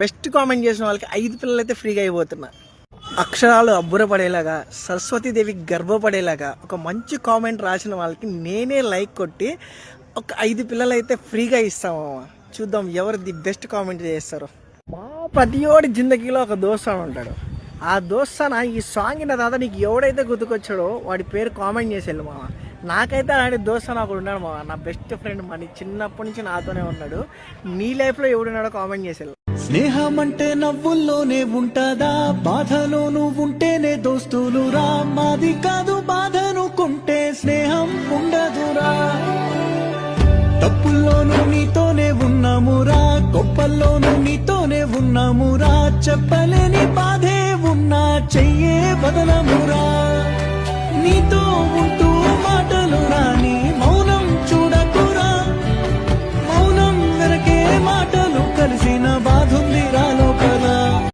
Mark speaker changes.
Speaker 1: Best comment చేసిన వాళ్ళకి 5 పిల్లలు అయితే ఫ్రీగా అయిపోతున్నా. అక్షరాలు అబ్బురపడేలాగా, సరస్వతీదేవి గర్వపడేలాగా ఒక మంచి కామెంట్ రాసిన వాళ్ళకి నేనే లైక్ కొట్టి ఒక 5 పిల్లలు అయితే ఫ్రీగా ఇస్తామమ్మా. చూద్దాం ఎవరు ది బెస్ట్ కామెంట్ చేస్తారు. మా ప్రతియోడి జిందగీలో ఒక దోస్తాను ఉంటాడు. ఆ దోస్తాన ఈ సాంగ్ విన్న తర్వాత నీకు ఎవడైతే గుర్తుకొచ్చాడో వాడి పేరు కామెంట్ చేసేళ్ళు మామ. నాకైతే అలాంటి దోస్తాను ఒకడు ఉన్నాడు మామ, నా బెస్ట్ ఫ్రెండ్. మరి చిన్నప్పటి నుంచి నాతోనే ఉన్నాడు. నీ లైఫ్లో ఎవడున్నాడో కామెంట్ చేసేళ్ళు.
Speaker 2: స్నేహం అంటే నవ్వుల్లోనే ఉంటదా, బాధలోనూ ఉంటేనే దోస్తులురా. మాది కాదు బాధనుకుంటే స్నేహం ఉండదురా. తప్పుల్లోనూ నీతోనే ఉన్నామురా, గొప్పల్లోనూ నీతోనే ఉన్నామురా. చెప్పలేని బాధే ఉన్నా చెయ్యే బదలమురా. నీతో ఉంటూ మాటలు రాని మౌనం చూడకురా. మౌనం వెనకే మాటలు కలిసిన బాధుంది.